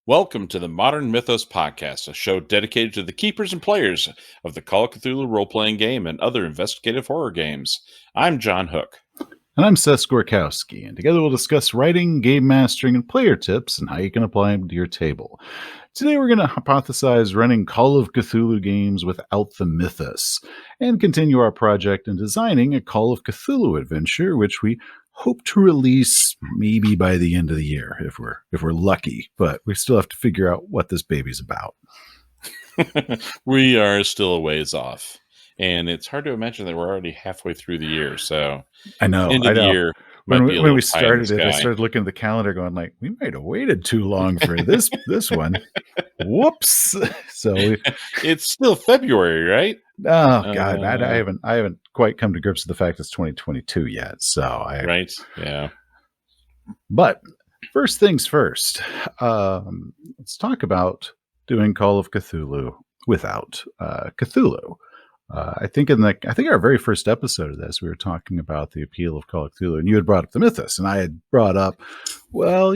Welcome to the Modern Mythos Podcast, a show dedicated to the keepers and players of the Call of Cthulhu role-playing game and other investigative horror games. I'm John Hook. And I'm Seth Skorkowski, and together we'll discuss writing, game mastering, and player tips and how you can apply them to your table. Today we're going to hypothesize running Call of Cthulhu games without the mythos, and continue our project in designing a Call of Cthulhu adventure, which we hope to release maybe by the end of the year, if we're lucky. But we still have to figure out what this baby's about. We are still a ways off. And it's hard to imagine that we're already halfway through the year. So I know. end of the year when might be a we little started pie in it, the I sky. started looking at the calendar, going like, we might have waited too long for this one. Whoops! So It's still February, right? oh god, I haven't quite come to grips with the fact it's 2022 yet. So Right? Yeah. But first things first, let's talk about doing Call of Cthulhu without Cthulhu. I think our very first episode of this, we were talking about the appeal of Call of Cthulhu, and you had brought up the mythos, and I had brought up, well,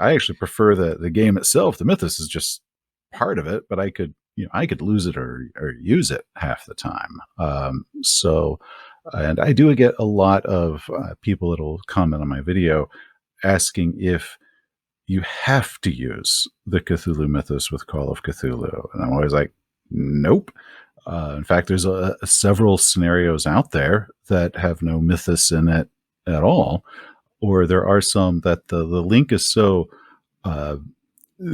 I actually prefer the game itself. The mythos is just part of it, but I could lose it or use it half the time. And I do get a lot of people that'll comment on my video asking if you have to use the Cthulhu mythos with Call of Cthulhu, and I'm always like, nope. In fact, there's several scenarios out there that have no mythos in it at all, or there are some that the link is so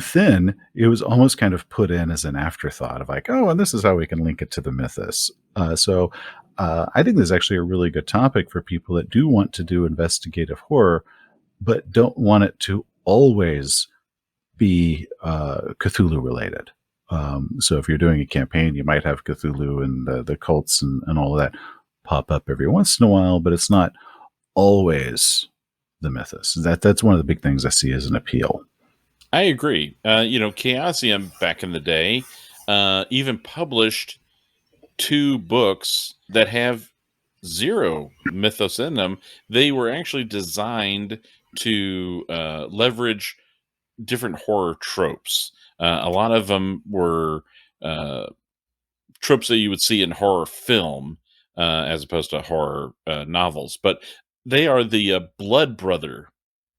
thin, it was almost kind of put in as an afterthought of like, oh, and this is how we can link it to the mythos. So I think this is actually a really good topic for people that do want to do investigative horror, but don't want it to always be Cthulhu related. So if you're doing a campaign, you might have Cthulhu and the cults and all of that pop up every once in a while, but it's not always the mythos. That's one of the big things I see as an appeal. I agree. Chaosium back in the day even published 2 books that have 0 mythos in them. They were actually designed to leverage different horror tropes. A lot of them were tropes that you would see in horror film as opposed to horror novels. But they are the Blood Brother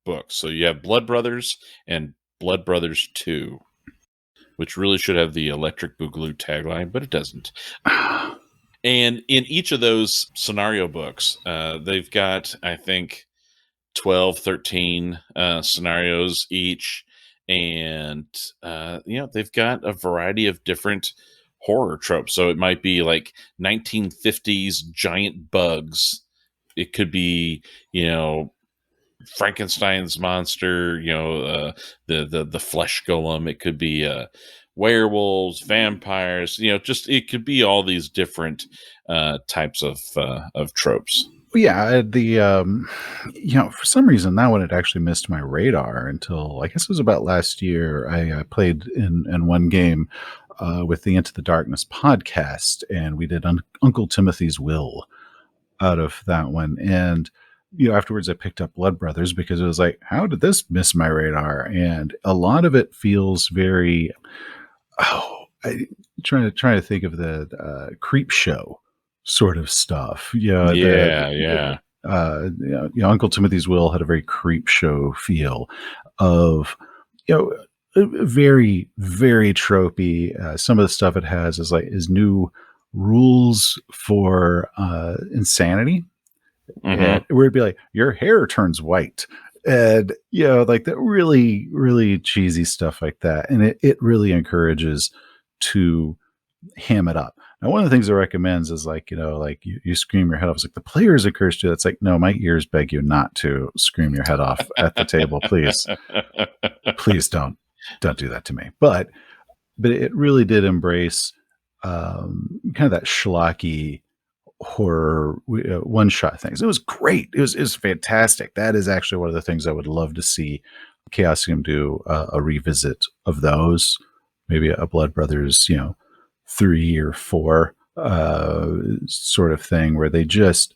books. So you have Blood Brothers and Blood Brothers 2, which really should have the Electric Boogaloo tagline, but it doesn't. And in each of those scenario books, they've got, I think, 12, 13 scenarios each. And, they've got a variety of different horror tropes. So it might be like 1950s giant bugs. It could be, Frankenstein's monster, the flesh golem. It could be werewolves, vampires, it could be all these different types of tropes. Yeah, for some reason that one had actually missed my radar until I guess it was about last year. I played in one game with the Into the Darkness podcast, and we did Uncle Timothy's Will out of that one. And afterwards I picked up Blood Brothers because it was like, how did this miss my radar? And a lot of it feels very trying to think of the creep show sort of stuff. Uncle Timothy's Will had a very creep show feel of, very, very tropey. Some of the stuff it has is new rules for insanity. Mm-hmm. And where it'd be like, your hair turns white. And, like that really, really cheesy stuff like that. And it really encourages to ham it up. Now, one of the things it recommends is you scream your head off. It's like the players encourage you. It's like, no, my ears beg you not to scream your head off at the table. Please, please don't do that to me. But it really did embrace kind of that schlocky horror one-shot things. It was great. It was fantastic. That is actually one of the things I would love to see Chaosium do a revisit of those. Maybe a Blood Brothers, 3 or 4 sort of thing where they just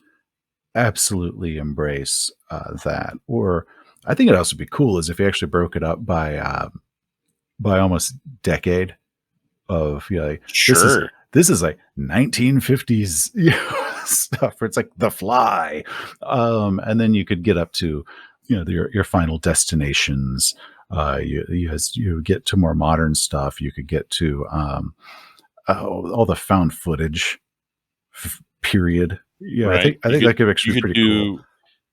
absolutely embrace that. Or I think it'd also be cool is if you actually broke it up by by almost decade of, like, Sure. this is like 1950s, stuff where it's like The Fly. And then you could get up to, your Final Destinations. As you get to more modern stuff, you could get to all the found footage period. Yeah, I Right. think that could actually You be could pretty cool.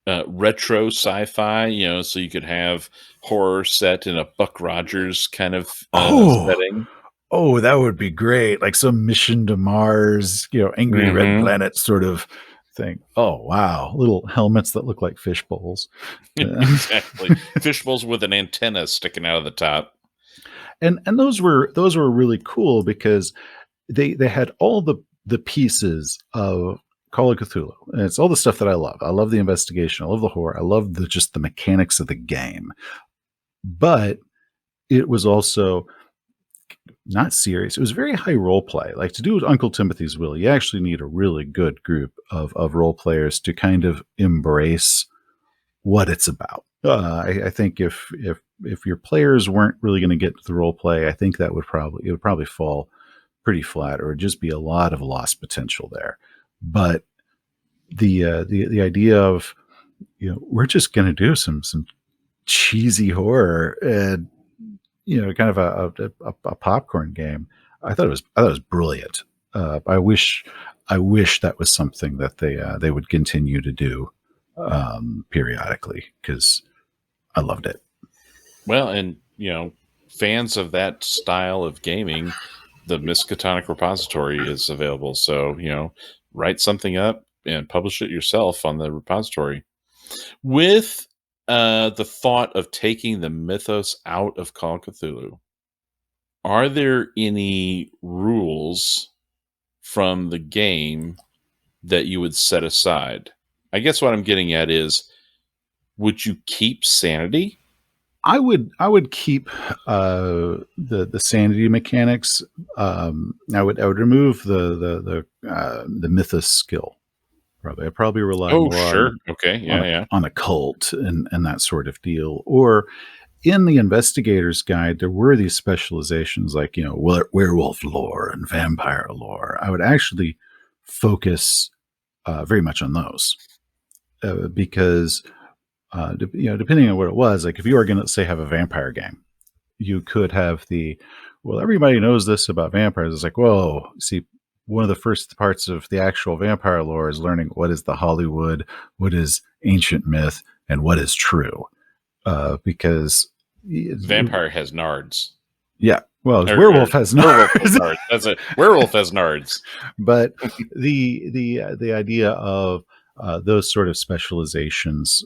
do retro sci-fi, so you could have horror set in a Buck Rogers kind of Oh, setting. oh, that would be great. Like some Mission to Mars, Angry Red Mm-hmm. Planet sort of thing. Oh, wow. Little helmets that look like fish bowls. Exactly. Fishbowls with an antenna sticking out of the top. And those were really cool because they had all the pieces of Call of Cthulhu. And it's all the stuff that I love. I love the investigation. I love the horror. I love just the mechanics of the game. But it was also not serious. It was very high role play. Like, to do Uncle Timothy's Will, you actually need a really good group of role players to kind of embrace what it's about. I think if your players weren't really going to get the role play, I think it would probably fall pretty flat, or just be a lot of lost potential there. But the idea of, we're just going to do some cheesy horror, and kind of a popcorn game. I thought it was brilliant. I wish that was something that they would continue to do periodically, because I loved it. Well, and fans of that style of gaming, the Miskatonic repository is available. So write something up and publish it yourself on the repository. With the thought of taking the mythos out of Call of Cthulhu, are there any rules from the game that you would set aside? I guess what I'm getting at is, would you keep sanity? I would keep the sanity mechanics. I would remove the mythos skill. I'd probably rely Oh, more sure. Okay. Yeah, yeah. on occult and that sort of deal. Or in the investigator's guide, there were these specializations like, werewolf lore and vampire lore. I would actually focus very much on those, because depending on what it was, like if you were going to say have a vampire game, you could have everybody knows this about vampires. It's like, whoa, see, one of the first parts of the actual vampire lore is learning what is the Hollywood, what is ancient myth, and what is true. Because Vampire has nards. Yeah, well, werewolf has nards. That's it. Werewolf has nards. But the idea of those sort of specializations,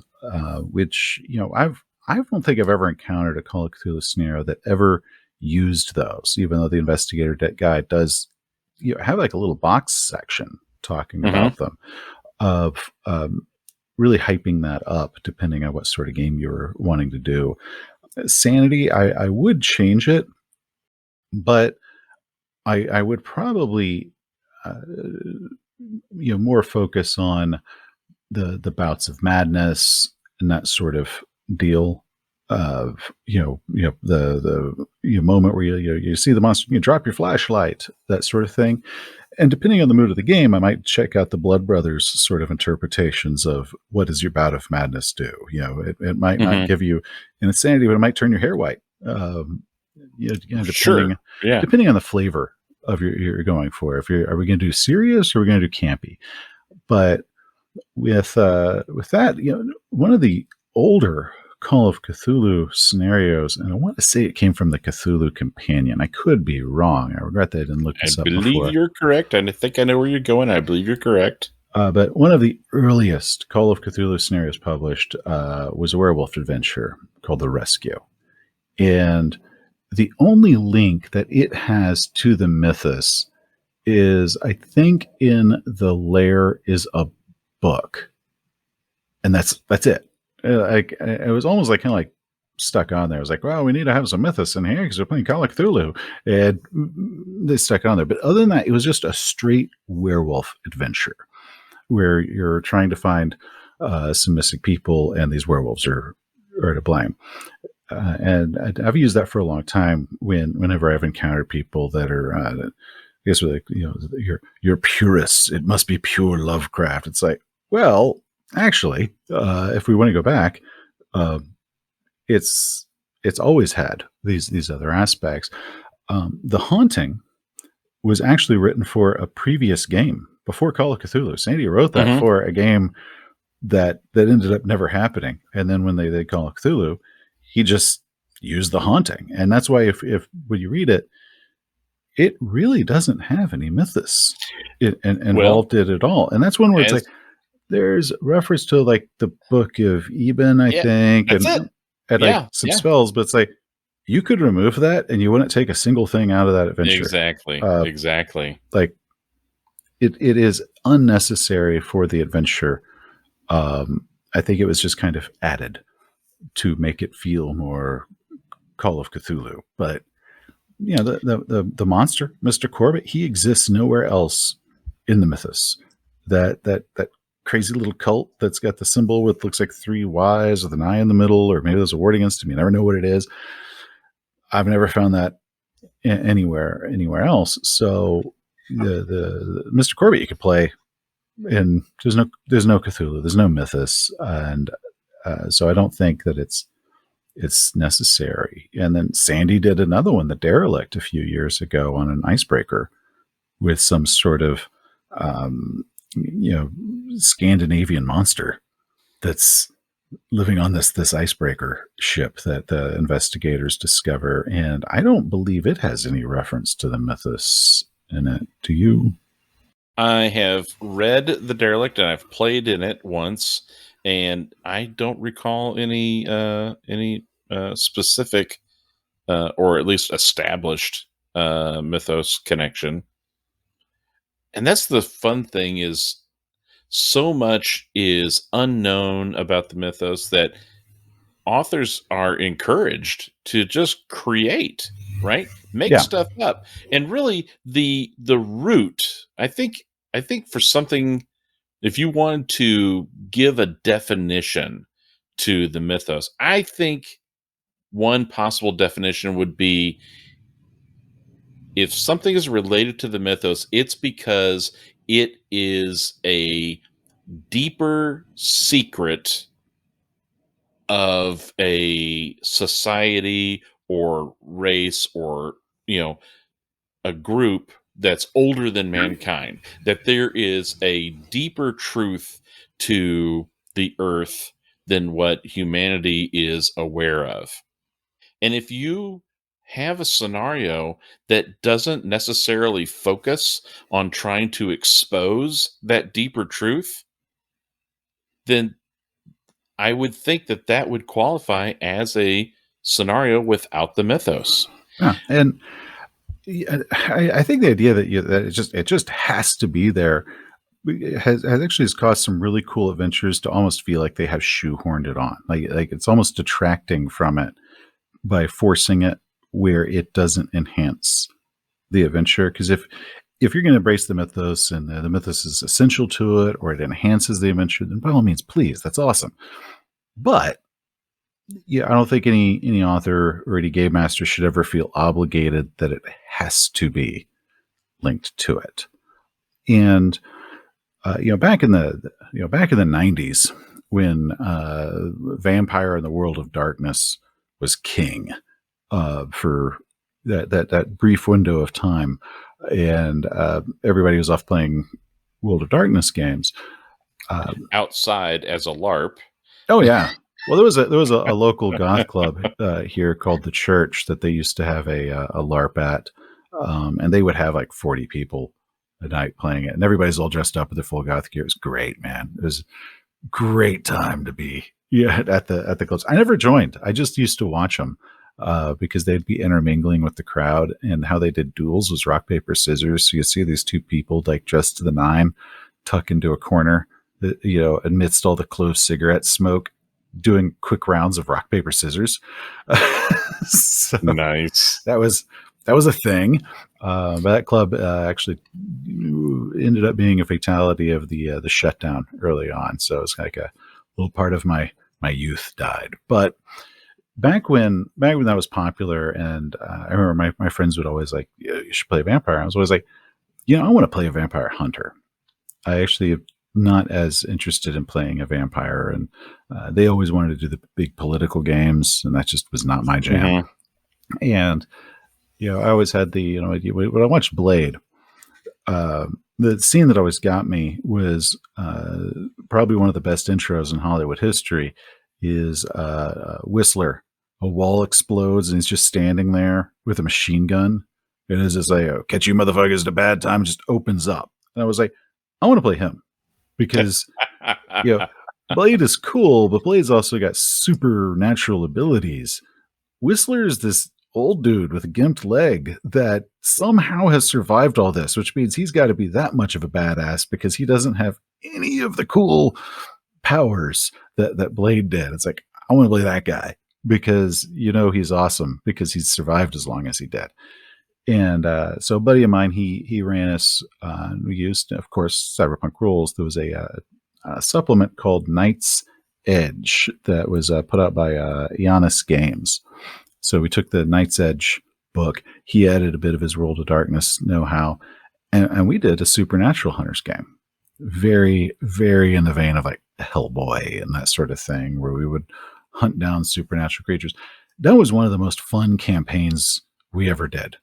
which I don't think I've ever encountered a Call of Cthulhu scenario that ever used those, even though the investigator guide does have like a little box section talking about them, of really hyping that up depending on what sort of game you're wanting to do. Sanity, I would change it, but I would probably more focus on the bouts of madness and that sort of deal. Of the moment where you see the monster, you drop your flashlight, that sort of thing. And depending on the mood of the game, I might check out the Blood Brothers sort of interpretations of what does your bout of madness do. It might not give you an insanity, but it might turn your hair white. Sure. Yeah. Depending on the flavor of you're going for. Are we going to do serious, or are we going to do campy? But with that, one of the older Call of Cthulhu scenarios, and I want to say it came from the Cthulhu Companion. I could be wrong. I regret that I didn't look this up before. I believe you're correct. I think I know where you're going. I believe you're correct. But one of the earliest Call of Cthulhu scenarios published was a werewolf adventure called The Rescue. And the only link that it has to the mythos is, I think, in the lair is a book. And that's it. It was almost like kind of like stuck on there. I was like, well, we need to have some mythos in here because we're playing Call of Cthulhu. And they stuck on there. But other than that, it was just a straight werewolf adventure where you're trying to find some missing people, and these werewolves are to blame. and I've used that for a long time whenever I've encountered people that are, I guess, like, you're purists. It must be pure Lovecraft. It's like, well, actually, if we want to go back, uh, it's always had these other aspects. The Haunting was actually written for a previous game before Call of Cthulhu. Sandy wrote that Mhm. for a game that ended up never happening. And then when they did Call of Cthulhu, he just used the Haunting, and that's why if when you read it, it really doesn't have any mythos Well, involved in it at all. And that's one where it's as like there's reference to like the Book of Eben, I yeah, think, that's it. and like Yeah, some yeah, spells, but it's like you could remove that and you wouldn't take a single thing out of that adventure. exactly, Uh, exactly. like it is unnecessary for the adventure. I think it was just kind of added to make it feel more Call of Cthulhu. But the monster, Mr. Corbett, he exists nowhere else in the mythos. That crazy little cult that's got the symbol with looks like three Y's with an I in the middle, or maybe there's a word against him. You never know what it is. I've never found that anywhere else. So the Mr. Corbett you could play, and there's no Cthulhu, there's no mythos, and so I don't think that it's necessary. And then Sandy did another one, the Derelict, a few years ago on an icebreaker with some sort of um, Scandinavian monster that's living on this icebreaker ship that the investigators discover, and I don't believe it has any reference to the mythos in it. Do you? I have read The Derelict and I've played in it once, and I don't recall any specific or at least established mythos connection. And that's the fun thing is so much is unknown about the mythos that authors are encouraged to just create, right? Make Yeah, stuff up. And really the root, I think for something, if you wanted to give a definition to the mythos, I think one possible definition would be if something is related to the mythos, it's because it is a deeper secret of a society or race or a group that's older than mankind, that there is a deeper truth to the earth than what humanity is aware of. And if you have a scenario that doesn't necessarily focus on trying to expose that deeper truth, then I would think that that would qualify as a scenario without the mythos. yeah. And I think the idea that it just has to be there has actually has caused some really cool adventures to almost feel like they have shoehorned it on. Like it's almost detracting from it by forcing it where it doesn't enhance the adventure. Because if you're going to embrace the mythos and the mythos is essential to it, or it enhances the adventure, then by all means, please, that's awesome. But yeah, I don't think any author or any game master should ever feel obligated that it has to be linked to it. And back in the '90s, when Vampire in the World of Darkness was king for that brief window of time, and everybody was off playing World of Darkness games. Outside as a LARP. Oh yeah. Well, there was a local goth club here called the Church that they used to have a LARP at, and they would have like 40 people a night playing it, and everybody's all dressed up with their full goth gear. It was great, man. It was a great time to be at the clubs. I never joined. I just used to watch them because they'd be intermingling with the crowd, and how they did duels was rock paper scissors. So you see these two people like dressed to the nine, tuck into a corner, amidst all the clove cigarette smoke, doing quick rounds of rock paper scissors. So Nice. that was a thing. But that club actually ended up being a fatality of the shutdown early on. So it's like a little part of my youth died. But back when that was popular, and I remember my friends would always like, yeah, you should play vampire. I was always like, I want to play a vampire hunter. I actually am not as interested in playing a vampire, and they always wanted to do the big political games, and that just was not my jam. Mhm. And I always had the idea when I watched Blade. The scene that always got me was probably one of the best intros in Hollywood history. Is Whistler. A wall explodes and he's just standing there with a machine gun. It is just like, catch you motherfuckers at a bad time, just opens up. And I was like, I want to play him because, Blade is cool, but Blade's also got supernatural abilities. Whistler is this old dude with a gimped leg that somehow has survived all this, which means he's got to be that much of a badass because he doesn't have any of the cool powers that Blade did. It's like, I want to play that guy because he's awesome because he's survived as long as he did. And so a buddy of mine, he ran us, we used, of course, Cyberpunk rules. There was a supplement called Knight's Edge that was put out by Ionis Games. So we took the Knight's Edge book. He added a bit of his World of Darkness know-how, and we did a Supernatural Hunters game. Very, very in the vein of like Hellboy and that sort of thing, where we would hunt down supernatural creatures. That was one of the most fun campaigns we ever did.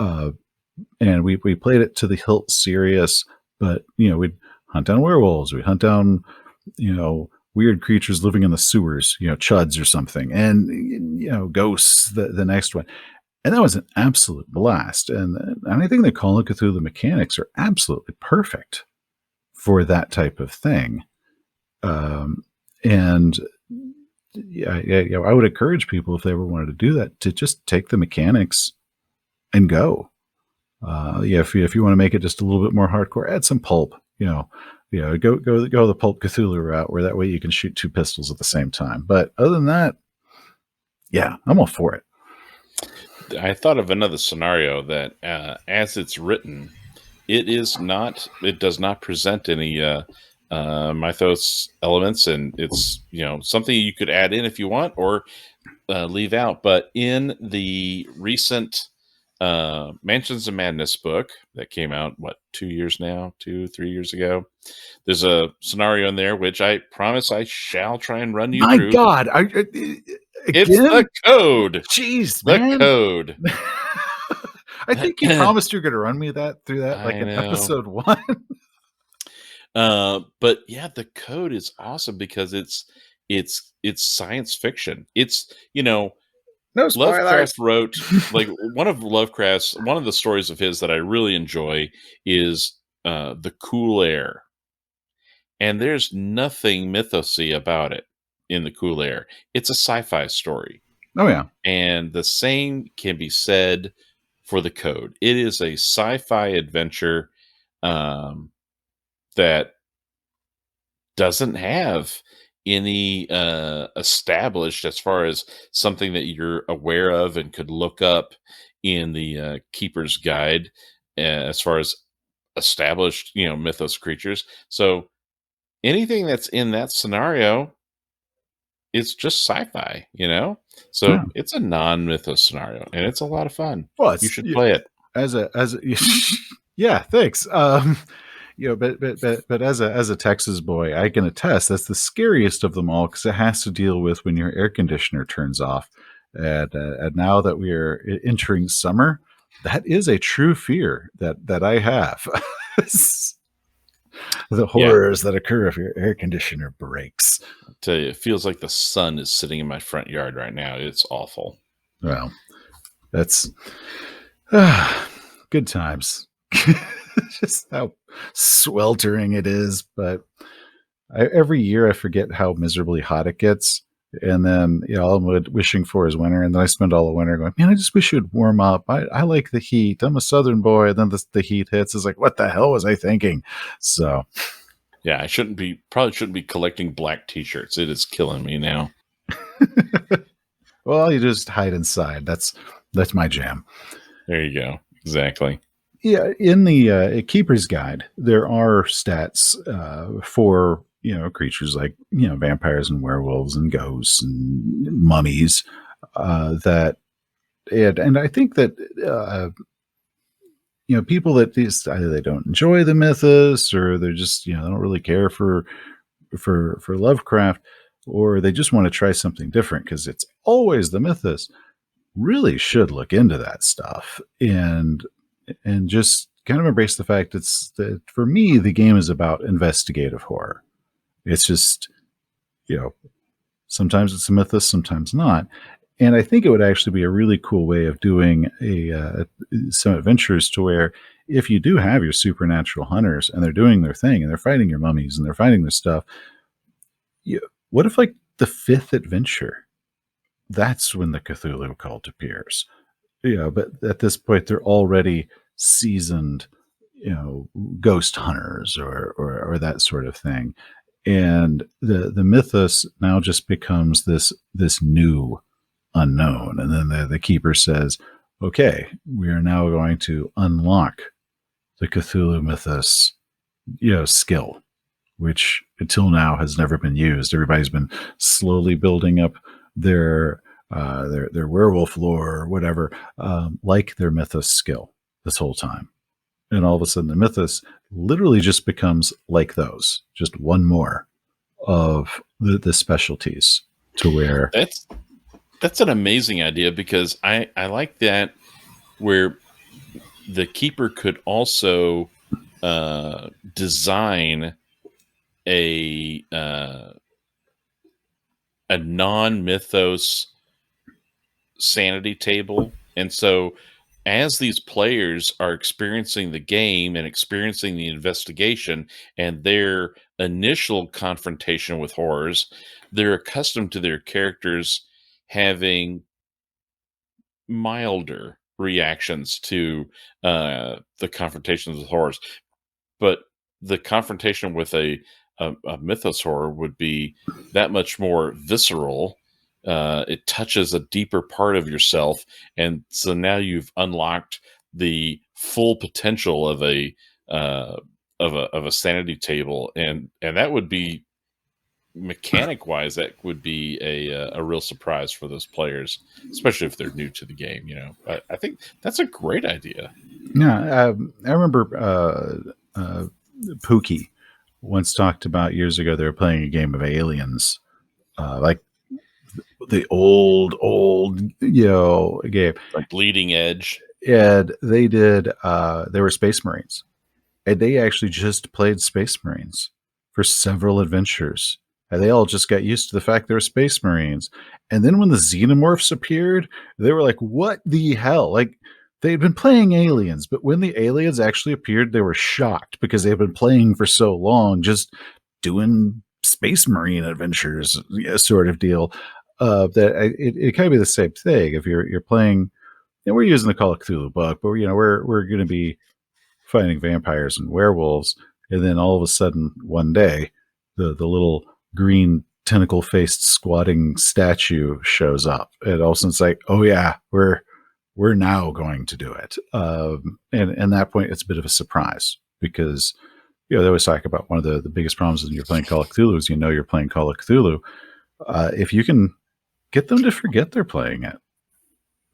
And we played it to the hilt serious, but we'd hunt down werewolves, we'd hunt down weird creatures living in the sewers, chuds or something, and ghosts the next one. And that was an absolute blast. And I think the Call of Cthulhu mechanics are absolutely perfect for that type of thing. And I would encourage people, if they ever wanted to do that, to just take the mechanics and go. If you want to make it just a little bit more hardcore, add some pulp. Go the pulp Cthulhu route, where that way you can shoot two pistols at the same time. But other than that, I'm all for it. I thought of another scenario that, as it's written, it does not present any mythos elements, and it's something you could add in if you want or leave out. But in the recent Mansions of Madness book that came out 3 years ago, there's a scenario in there which I promise I shall try and run you through. My God, it's the code. Jeez, the man. Code. I think you promised you're going to run me through that like in episode 1. But yeah, the Code is awesome because it's science fiction. It's no spoilers. Lovecraft wrote like one of the stories of his that I really enjoy is The Cool Air. And there's nothing mythosy about it in The Cool Air. It's a sci-fi story. Oh yeah. And the same can be said for the Code. It is a sci-fi adventure that doesn't have any established as far as something that you're aware of and could look up in the Keeper's Guide as far as established, mythos creatures. So anything that's in that scenario, it's just sci-fi, So it's a non-mythos scenario, and it's a lot of fun. Well, you should play it as a yeah. Thanks. But as a Texas boy, I can attest that's the scariest of them all because it has to deal with when your air conditioner turns off. And now that we are entering summer, that is a true fear that I have. The horrors that occur if your air conditioner breaks. I'll tell you, it feels like the sun is sitting in my front yard right now. It's awful. Well, that's good times. Just how sweltering it is. But every year I forget how miserably hot it gets. And then, all I'm wishing for is winter. And then I spend all the winter going, man, I just wish it would warm up. I like the heat. I'm a Southern boy. And then the heat hits. It's like, what the hell was I thinking? So, yeah, I probably shouldn't be collecting black t-shirts. It is killing me now. Well, you just hide inside. That's my jam. There you go. Exactly. Yeah. In the Keeper's Guide, there are stats for, creatures like vampires and werewolves and ghosts and mummies. And I think that people that either they don't enjoy the mythos, or they're just they don't really care for Lovecraft, or they just want to try something different because it's always the mythos, really should look into that stuff and just kind of embrace the fact that for me the game is about investigative horror. It's just sometimes it's a mythos, sometimes not. And I think it would actually be a really cool way of doing some adventures to where if you do have your supernatural hunters and they're doing their thing and they're fighting your mummies and they're fighting their stuff, what if like the fifth adventure, that's when the Cthulhu cult appears? But at this point they're already seasoned, ghost hunters or that sort of thing. And the mythos now just becomes this new unknown. And then the keeper says, okay, we are now going to unlock the Cthulhu mythos, skill, which until now has never been used. Everybody's been slowly building up their werewolf lore or whatever, like their mythos skill this whole time. And all of a sudden the mythos literally just becomes like those, just one more of the specialties, to where that's an amazing idea, because I like that, where the keeper could also design a non-mythos sanity table. And so as these players are experiencing the game and experiencing the investigation and their initial confrontation with horrors, they're accustomed to their characters having milder reactions to the confrontations with horrors. But the confrontation with a mythos horror would be that much more visceral. It touches a deeper part of yourself, and so now you've unlocked the full potential of a sanity table, and that would be, mechanic wise, that would be a real surprise for those players, especially if they're new to the game. I think that's a great idea. Yeah, I remember Pookie once talked about years ago. They were playing a game of Aliens, like the old game, Like Bleeding Edge. and they were Space Marines, and they actually just played Space Marines for several adventures, and they all just got used to the fact they were Space Marines. And then when the xenomorphs appeared, they were like, what the hell? Like, they'd been playing aliens, but when the aliens actually appeared, they were shocked because they've been playing for so long, just doing Space Marine adventures, sort of deal. It kind of be the same thing if you're playing. And we're using the Call of Cthulhu book, but we're going to be fighting vampires and werewolves, and then all of a sudden one day, the little green tentacle faced squatting statue shows up, and all of a sudden it's like, oh yeah, we're now going to do it. And at that point, it's a bit of a surprise, because they always talk about one of the biggest problems when you're playing Call of Cthulhu is you're playing Call of Cthulhu. If you can get them to forget they're playing it,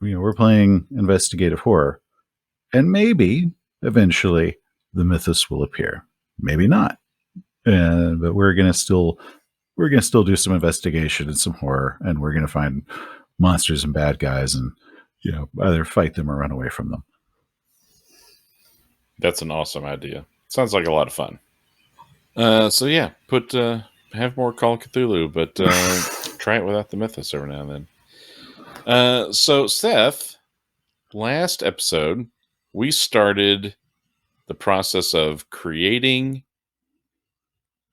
we're playing investigative horror, and maybe eventually the mythos will appear, maybe not, but we're gonna still do some investigation and some horror, and we're gonna find monsters and bad guys, and either fight them or run away from them. That's an awesome idea. Sounds like a lot of fun. So yeah, have more Call of Cthulhu, but try it without the mythos every now and then. So Seth, last episode we started the process of creating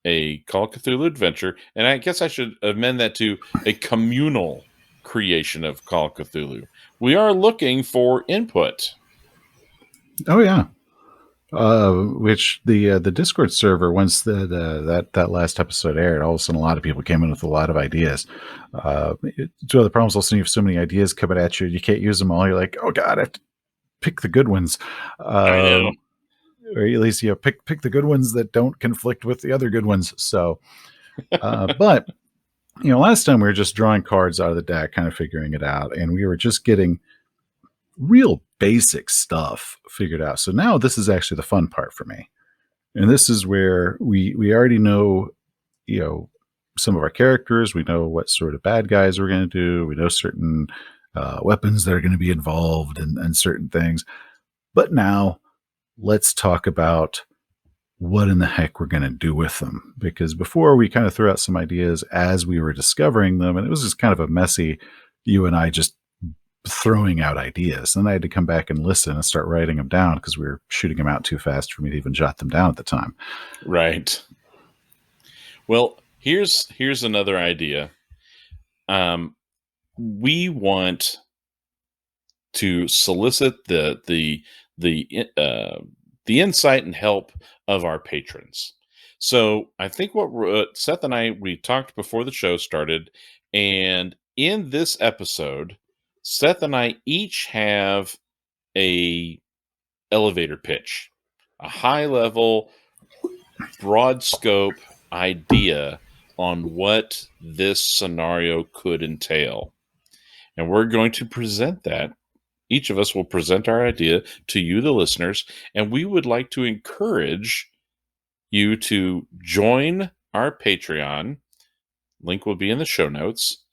a Call of Cthulhu adventure, and I guess I should amend that to a communal creation of Call of Cthulhu. We are looking for input. Oh yeah. Which the Discord server, once that last episode aired, all of a sudden a lot of people came in with a lot of ideas. Two of the problems, also, you have so many ideas coming at you, you can't use them all. You're like, oh god, I have to pick the good ones. I know. Or at least pick the good ones that don't conflict with the other good ones. So But last time we were just drawing cards out of the deck, kind of figuring it out, and we were just getting real basic stuff figured out. So now this is actually the fun part for me. And this is where we already know, some of our characters. We know what sort of bad guys we're going to do. We know certain weapons that are going to be involved and certain things. But now let's talk about what in the heck we're going to do with them. Because before we kind of threw out some ideas as we were discovering them, and it was just kind of a messy, you and I just throwing out ideas. Then I had to come back and listen and start writing them down because we were shooting them out too fast for me to even jot them down at the time. Right. Well, here's another idea. We want to solicit the insight and help of our patrons. So I think what Seth and we talked before the show started, and in this episode, Seth and I each have a elevator pitch, a high level, broad scope idea on what this scenario could entail. And we're going to present that. Each of us will present our idea to you, the listeners, and we would like to encourage you to join our Patreon. Link will be in the show notes,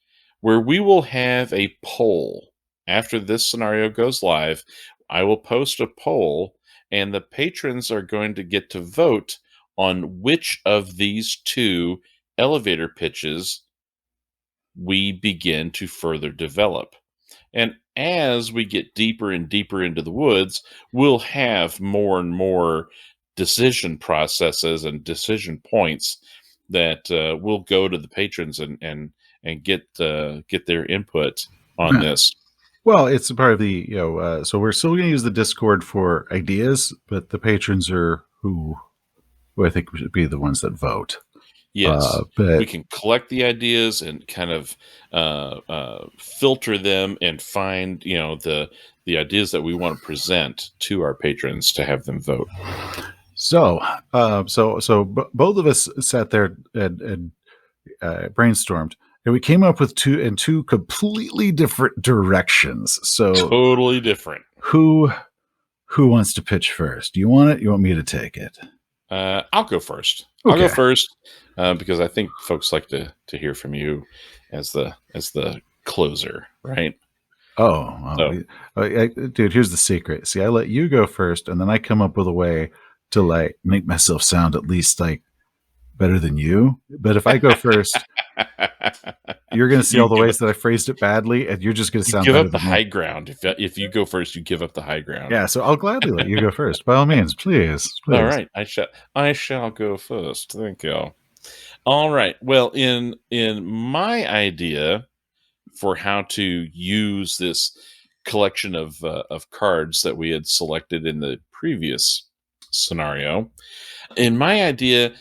where we will have a poll. After this scenario goes live, I will post a poll, and the patrons are going to get to vote on which of these two elevator pitches we begin to further develop. And as we get deeper and deeper into the woods, we'll have more and more decision processes and decision points that we'll go to the patrons and get their input on this. Well, it's part of the, so we're still going to use the Discord for ideas, but the patrons are who I think should be the ones that vote. Yes, but we can collect the ideas and kind of filter them and find, the ideas that we want to present to our patrons to have them vote. So, both of us sat there and brainstormed, and we came up with two completely different directions. So totally different. Who wants to pitch first? Do you want it? You want me to take it? I'll go first. Okay. I'll go first because I think folks like to hear from you as the closer, right? Oh, well, dude, here's the secret. See, I let you go first, and then I come up with a way to make myself sound at least better than you. But if I go first, you're going to see all the ways that I phrased it badly, and you're just going to sound better than me. Give up the high ground. If you go first, you give up the high ground. Yeah, so I'll gladly let you go first. By all means, please. All right, I shall go first. Thank you. All right. Well, in my idea for how to use this collection of cards that we had selected in the previous scenario, in my idea,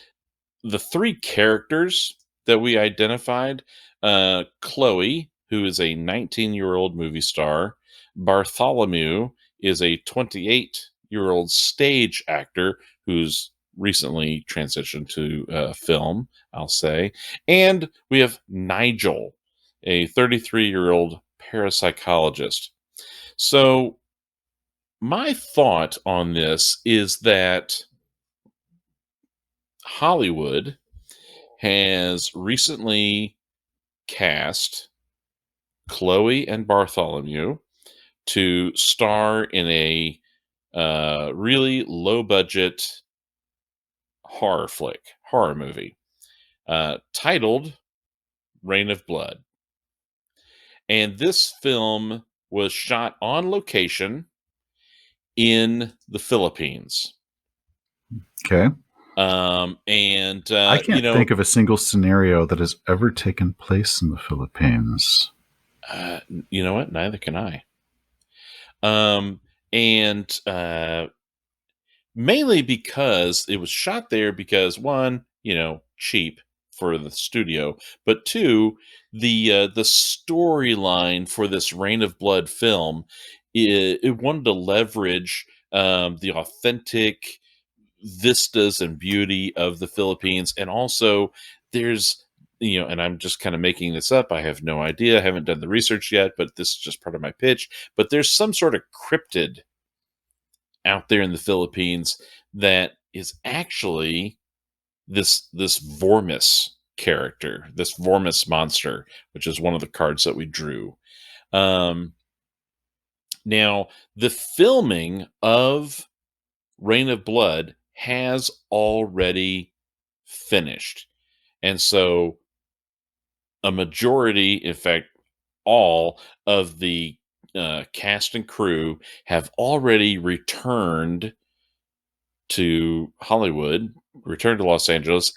the three characters that we identified, Chloe, who is a 19-year-old movie star, Bartholomew is a 28-year-old stage actor who's recently transitioned to film, I'll say, and we have Nigel, a 33-year-old parapsychologist. So my thought on this is that Hollywood has recently cast Chloe and Bartholomew to star in a really low-budget horror movie titled Reign of Blood. And this film was shot on location in the Philippines. Okay. And I can't think of a single scenario that has ever taken place in the Philippines. You know what? Neither can I. And mainly because it was shot there because one, cheap for the studio, but two, the storyline for this Reign of Blood film, it wanted to leverage the authentic vistas and beauty of the Philippines, and also there's, and I'm just kind of making this up. I have no idea. I haven't done the research yet, but this is just part of my pitch. But there's some sort of cryptid out there in the Philippines that is actually this Vormis character, this Vormis monster, which is one of the cards that we drew. Now, the filming of Reign of Blood has already finished. And so a majority, in fact, all of the cast and crew have already returned to Hollywood, returned to Los Angeles.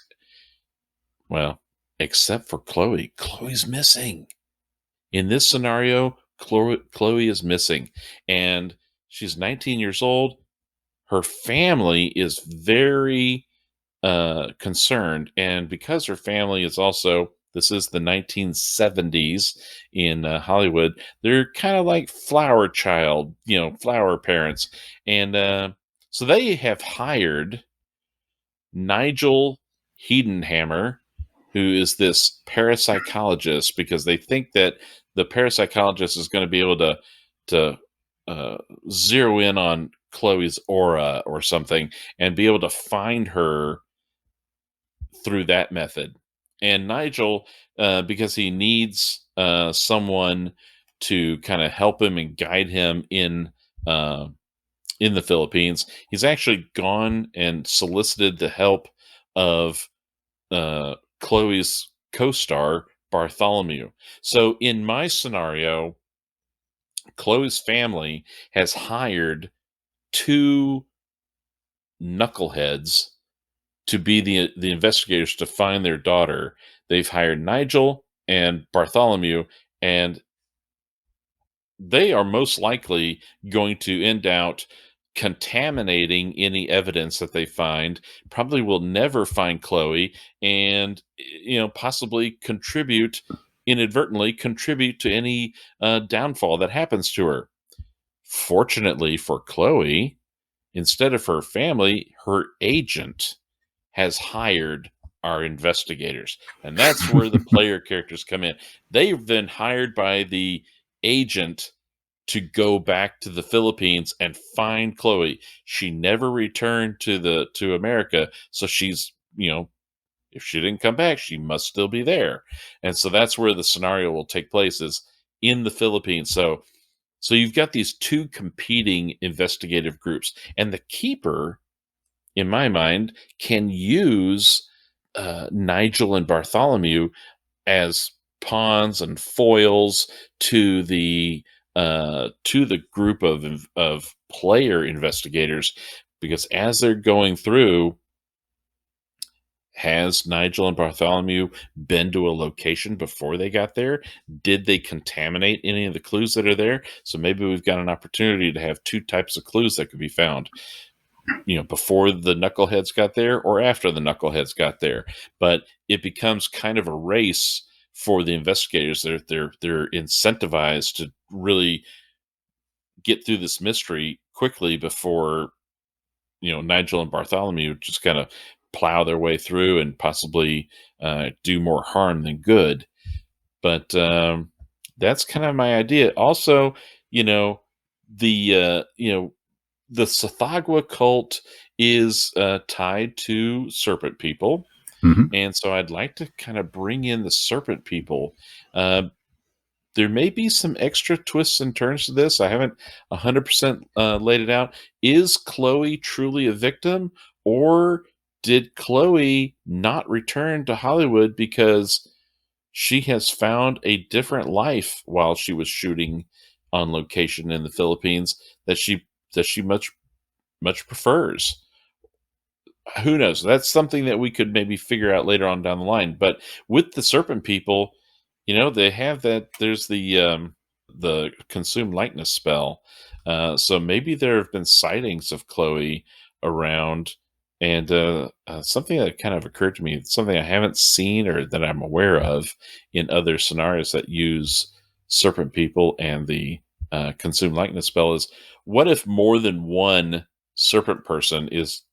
Well, except for Chloe. Chloe's missing. In this scenario, Chloe is missing. And she's 19 years old. Her family is very concerned. And because her family is also, this is the 1970s in Hollywood, they're kind of like flower child, flower parents. And so they have hired Nigel Hedenhammer, who is this parapsychologist, because they think that the parapsychologist is going to be able to zero in on Chloe's aura or something and be able to find her through that method. And Nigel, because he needs someone to kind of help him and guide him in the Philippines, he's actually gone and solicited the help of Chloe's co-star Bartholomew. So in my scenario, Chloe's family has hired two knuckleheads to be the investigators to find their daughter. They've hired Nigel and Bartholomew, and they are most likely going to end out contaminating any evidence that they find. Probably will never find Chloe, and possibly inadvertently contribute to any downfall that happens to her. Fortunately for Chloe, instead of her family, her agent has hired our investigators. And that's where the player characters come in. They've been hired by the agent to go back to the Philippines and find Chloe. She never returned to America, so she's, if she didn't come back, she must still be there. And so that's where the scenario will take place, is in the Philippines. So you've got these two competing investigative groups, and the keeper, in my mind, can use Nigel and Bartholomew as pawns and foils to the group of player investigators, because as they're going through, has Nigel and Bartholomew been to a location before they got there? Did they contaminate any of the clues that are there? So maybe we've got an opportunity to have two types of clues that could be found, before the knuckleheads got there or after the knuckleheads got there. But it becomes kind of a race for the investigators. They're incentivized to really get through this mystery quickly before Nigel and Bartholomew just kind of plow their way through and possibly do more harm than good. But that's kind of my idea. Also, the Sathagwa cult is tied to serpent people. Mm-hmm. And so I'd like to kind of bring in the serpent people. There may be some extra twists and turns to this. I haven't 100% laid it out. Is Chloe truly a victim, or did Chloe not return to Hollywood because she has found a different life while she was shooting on location in the Philippines that she much prefers? Who knows? That's something that we could maybe figure out later on down the line. But with the serpent people, they have that. There's the consume likeness spell. So maybe there have been sightings of Chloe around, and something that kind of occurred to me, something I haven't seen or that I'm aware of in other scenarios that use serpent people and the consume likeness spell, is what if more than one serpent person is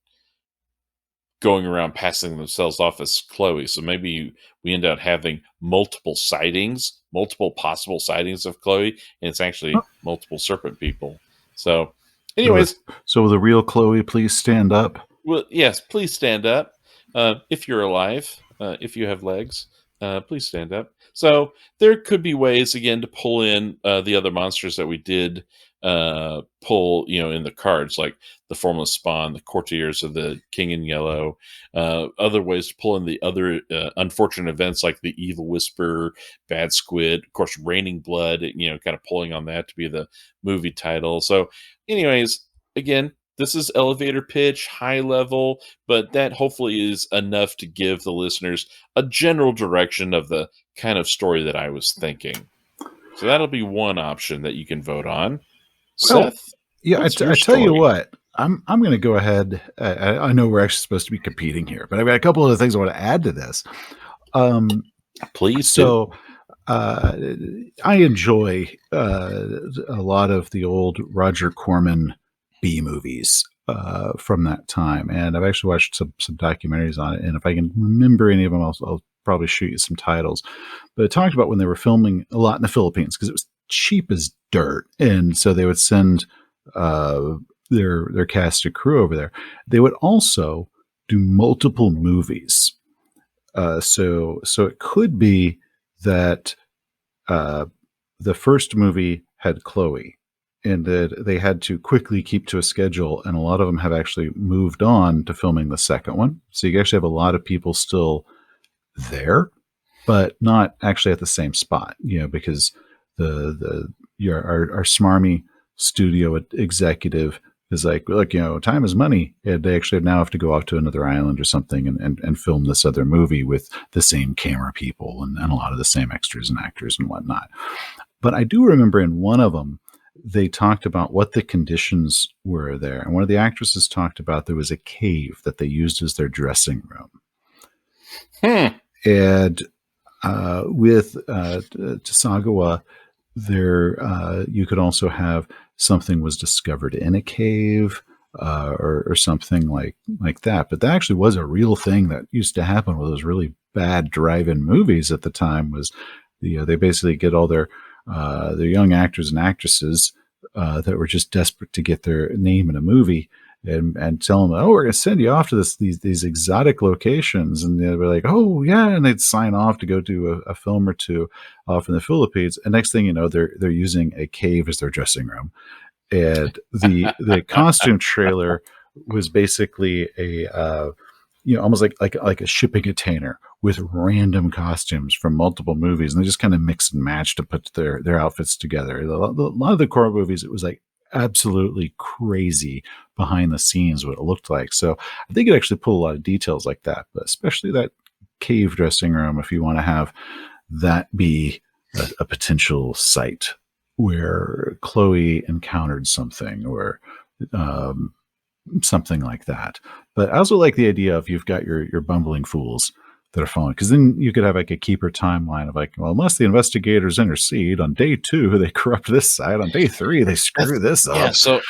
going around passing themselves off as Chloe. So maybe we end up having multiple sightings, multiple possible sightings of Chloe, and it's actually multiple serpent people. So, anyways, so will the real Chloe please stand up? well, yes, please stand up. If you're alive, if you have legs, please stand up. So there could be ways again to pull in the other monsters that we did pull, in the cards, like the Formless Spawn, the Courtiers of the King in Yellow. Other ways to pull in the other unfortunate events like the Evil Whisper, Bad Squid, of course, Raining Blood. Kind of pulling on that to be the movie title. So, anyways, again, this is elevator pitch, high level, but that hopefully is enough to give the listeners a general direction of the kind of story that I was thinking. So that'll be one option that you can vote on. Well, Seth, yeah, what's your I tell you story? what, I'm going to go ahead. I know we're actually supposed to be competing here, but I've got a couple of things I want to add to this. Please do. So I enjoy a lot of the old Roger Corman B movies from that time, and I've actually watched some documentaries on it. And if I can remember any of them, I'll probably shoot you some titles. But it talked about when they were filming a lot in the Philippines because it was cheap as dirt, and so they would send their cast and crew over there. They would also do multiple movies. So it could be that the first movie had Chloe, and that they had to quickly keep to a schedule, and a lot of them have actually moved on to filming the second one. So you actually have a lot of people still there, but not actually at the same spot, because our smarmy studio executive is like, look, time is money. And they actually now have to go off to another island or something and film this other movie with the same camera people and a lot of the same extras and actors and whatnot. But I do remember in one of them, they talked about what the conditions were there. And one of the actresses talked about there was a cave that they used as their dressing room. And with Tasagawa, there you could also have something was discovered in a cave or something like that. But that actually was a real thing that used to happen with those really bad drive-in movies at the time. Was they basically get all their young actors and actresses that were just desperate to get their name in a movie. And tell them, oh, we're going to send you off to these exotic locations. And they were like, oh, yeah. And they'd sign off to go do a film or two off in the Philippines. And next thing you know, they're using a cave as their dressing room. And the costume trailer was basically a almost like a shipping container with random costumes from multiple movies, and they just kind of mix and match to put their outfits together. A lot of the core movies, it was like absolutely crazy behind the scenes what it looked like. So I think it actually pulled a lot of details like that, but especially that cave dressing room, if you want to have that be a potential site where Chloe encountered something or something like that. But I also like the idea of you've got your bumbling fools that are following, because then you could have like a keeper timeline of like, well, unless the investigators intercede on day 2, they corrupt this side. On day 3, they screw this up. Yeah, so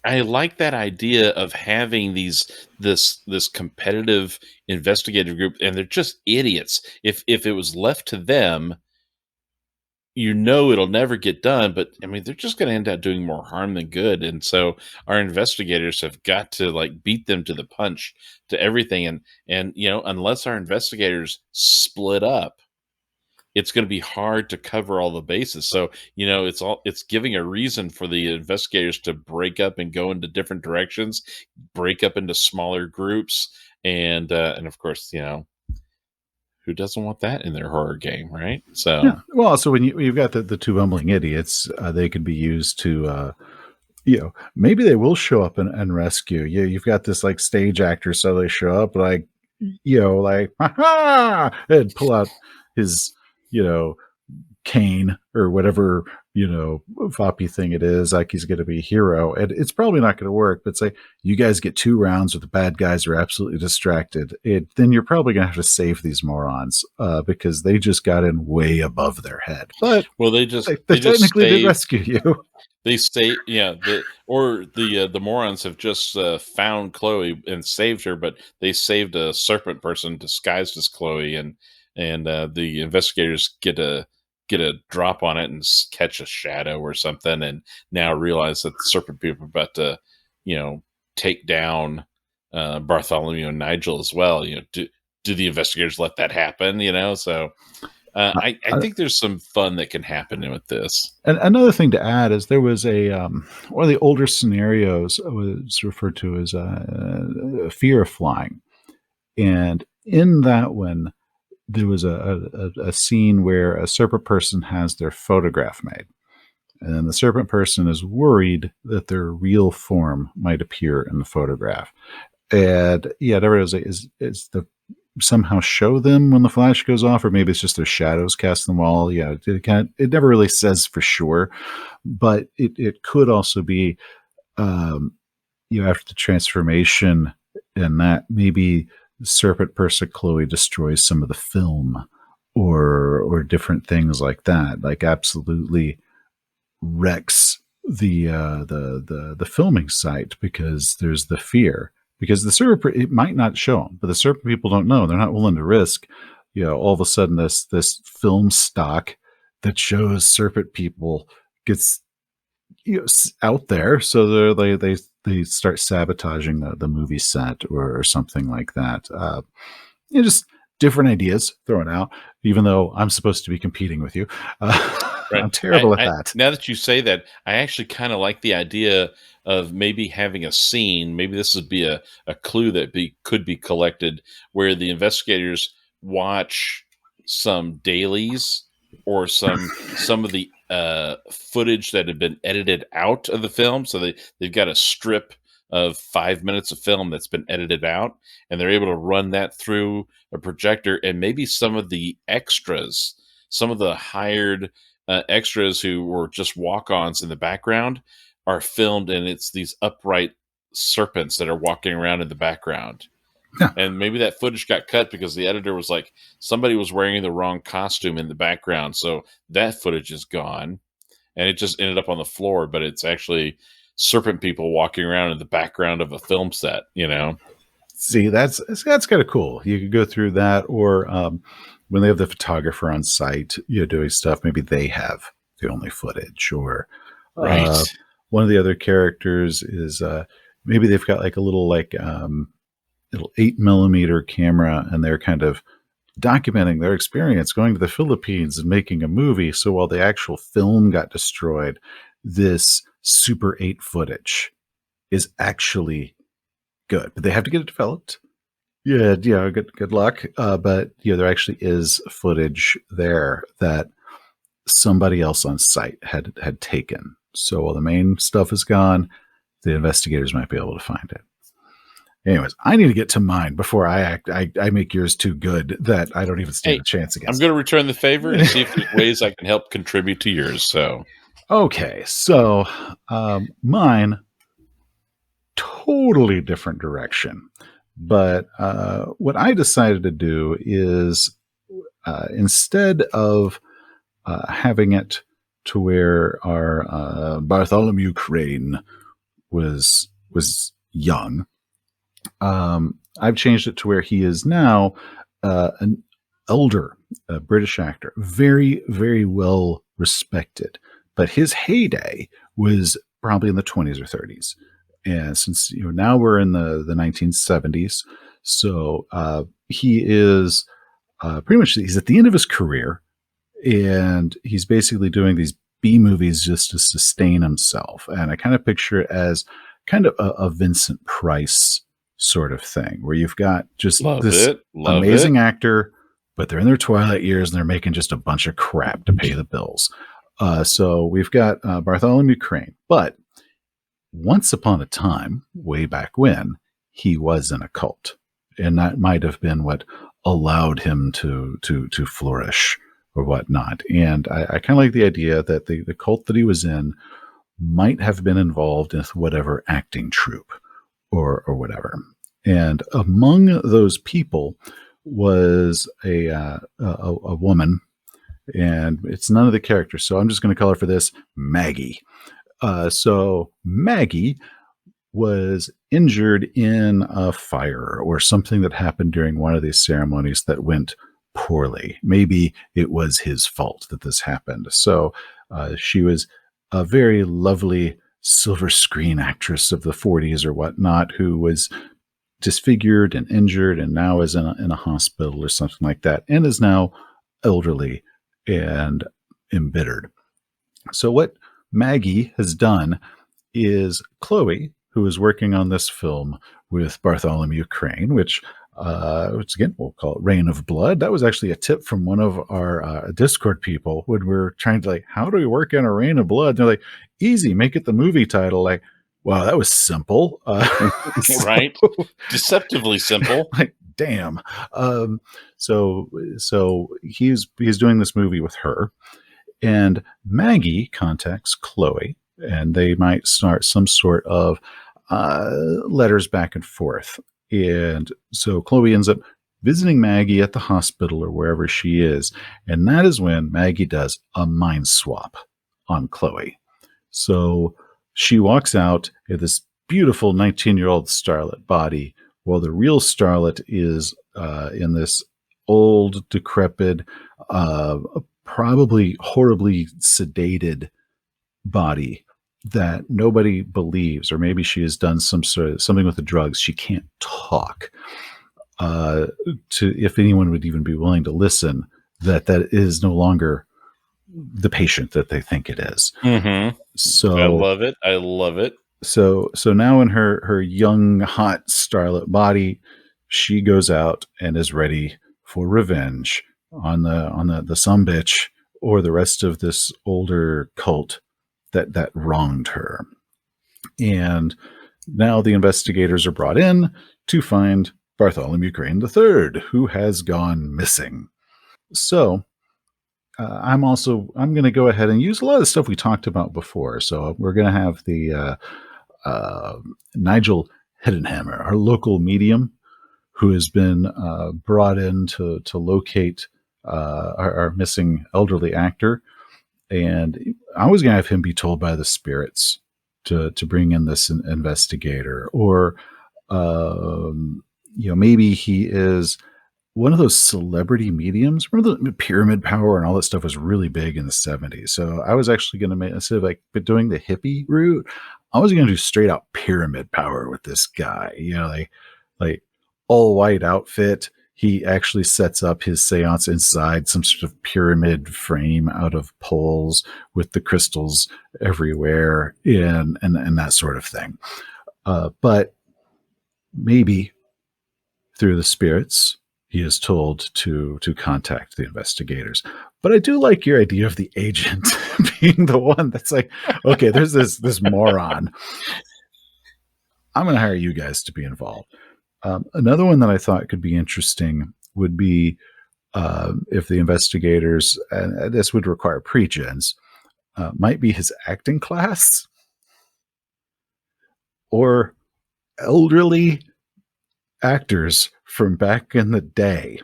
I like that idea of having this competitive investigative group, and they're just idiots. If it was left to them, it'll never get done, but I mean, they're just going to end up doing more harm than good. And so our investigators have got to like beat them to the punch to everything. And unless our investigators split up, it's going to be hard to cover all the bases. So, it's giving a reason for the investigators to break up and go into different directions, break up into smaller groups. And of course, who doesn't want that in their horror game, right? So, yeah. Well, so when you've got the two bumbling idiots, they could be used to, maybe they will show up and rescue. You've got this like stage actor, so they show up like, ha-ha! And pull out his, cane or whatever floppy thing it is, like he's going to be a hero. And it's probably not going to work, but say you guys get 2 rounds where the bad guys are absolutely distracted. Then you're probably going to have to save these morons because they just got in way above their head. But well, they technically did rescue you. They say, the morons have just found Chloe and saved her, but they saved a serpent person disguised as Chloe, and the investigators get a drop on it and catch a shadow or something, and now realize that the serpent people are about to, take down Bartholomew and Nigel as well. Do the investigators let that happen? So. I think there's some fun that can happen with this. And another thing to add is there was one of the older scenarios was referred to as fear of flying. And in that one, there was a scene where a serpent person has their photograph made. And then the serpent person is worried that their real form might appear in the photograph. And never is the somehow show them when the flash goes off, or maybe it's just their shadows cast on the wall. It never really says for sure, but it could also be after the transformation, and that maybe serpent person Chloe destroys some of the film or different things like that, like absolutely wrecks the filming site because there's the fear. Because the serpent, it might not show them, but the serpent people don't know. They're not willing to risk, all of a sudden this film stock that shows serpent people gets out there. So they start sabotaging the movie set or something like that. Just different ideas thrown out. Even though I'm supposed to be competing with you, right. I'm terrible at that. Now that you say that, I actually kind of like the idea of maybe having a scene. Maybe this would be a clue that could be collected, where the investigators watch some dailies or some of the footage that had been edited out of the film. So they've got a strip of 5 minutes of film that's been edited out, and they're able to run that through a projector, and maybe some of the extras, some of the hired extras who were just walk-ons in the background are filmed, and it's these upright serpents that are walking around in the background. Yeah. And maybe that footage got cut because the editor was like, somebody was wearing the wrong costume in the background, so that footage is gone, and it just ended up on the floor, but it's actually serpent people walking around in the background of a film set. See, that's kind of cool. You could go through that, or when they have the photographer on site, doing stuff, maybe they have the only footage, or right. One of the other characters is maybe they've got like a little little 8mm camera, and they're kind of documenting their experience going to the Philippines and making a movie. So while the actual film got destroyed, this Super 8 footage is actually good, but they have to get it developed. Good luck. But there actually is footage there that somebody else on site had taken. So while the main stuff is gone, the investigators might be able to find it. Anyways, I need to get to mine before I make yours too good that I don't even stand a chance against. I'm going to return the favor and see if there's ways I can help contribute to yours. So, okay, so mine, totally different direction. But what I decided to do is instead of having it to where our Bartholomew Crane was young, I've changed it to where he is now an elder British actor, very, very well respected. But his heyday was probably in the 20s or 30s. And since now we're in the 1970s, so he is pretty much, he's at the end of his career, and he's basically doing these B movies just to sustain himself. And I kind of picture it as kind of a Vincent Price sort of thing, where you've got just this amazing actor, but they're in their twilight years and they're making just a bunch of crap to pay the bills. So we've got Bartholomew Crane, but once upon a time, way back when, he was in a cult, and that might have been what allowed him to flourish or whatnot. And I kind of like the idea that the cult that he was in might have been involved in whatever acting troupe or whatever. And among those people was a woman, and it's none of the characters, so I'm just going to call her for this Maggie. So Maggie was injured in a fire or something that happened during one of these ceremonies that went poorly. Maybe it was his fault that this happened. So she was a very lovely silver screen actress of the 40s or whatnot who was disfigured and injured and now is in a hospital or something like that and is now elderly and embittered. So what Maggie has done is Chloe, who is working on this film with Bartholomew Crane, which again we'll call it Rain of Blood. That was actually a tip from one of our Discord people when we're trying to like, how do we work in a Rain of Blood? And they're like, easy, make it the movie title. Like, wow, that was simple. Right? Deceptively simple. Like, damn. So he's doing this movie with her, and Maggie contacts Chloe, and they might start some sort of letters back and forth. And so Chloe ends up visiting Maggie at the hospital or wherever she is. And that is when Maggie does a mind swap on Chloe. So she walks out in this beautiful 19-year-old starlet body, while the real starlet is in this old, decrepit, probably horribly sedated body that nobody believes, or maybe she has done some sort of something with the drugs. She can't talk. To if anyone would even be willing to listen, that is no longer the patient that they think it is. Mm-hmm. So I love it. I love it. So now in her young, hot starlet body, she goes out and is ready for revenge on the sumbitch or the rest of this older cult that wronged her. And now the investigators are brought in to find Bartholomew Crane III, who has gone missing. So I'm going to go ahead and use a lot of the stuff we talked about before. So we're going to have the Nigel Hiddenhammer, our local medium, who has been brought in to locate our missing elderly actor. And I was going to have him be told by the spirits to bring in this investigator, or maybe he is one of those celebrity mediums. Remember the pyramid power and all that stuff was really big in the 70s. So I was actually going to make, instead of like doing the hippie route, I was going to do straight out pyramid power with this guy, like all white outfit. He actually sets up his seance inside some sort of pyramid frame out of poles with the crystals everywhere and that sort of thing. But maybe through the spirits, he is told to contact the investigators. But I do like your idea of the agent being the one that's like, okay, there's this moron. I'm going to hire you guys to be involved. Another one that I thought could be interesting would be if the investigators, and this would require pre-gens, might be his acting class or elderly actors from back in the day.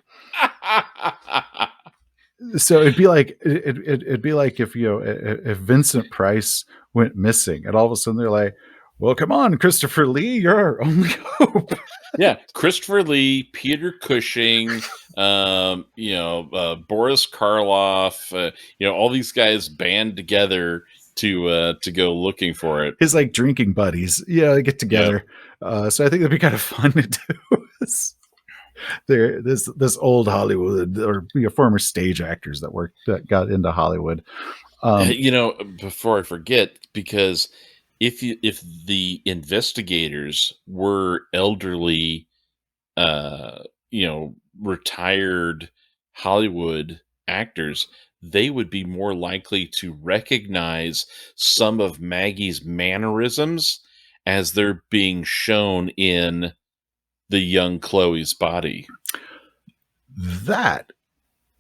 So it'd be like if if Vincent Price went missing, and all of a sudden they're like, "Well, come on, Christopher Lee, you're our only hope." Yeah, Christopher Lee, Peter Cushing, Boris Karloff, all these guys band together to go looking for it. His like drinking buddies, they get together. Yeah. So I think that'd be kind of fun to do. This old Hollywood or former stage actors that got into Hollywood. Before I forget, because if the investigators were elderly, retired Hollywood actors, they would be more likely to recognize some of Maggie's mannerisms as they're being shown in the young Chloe's body. That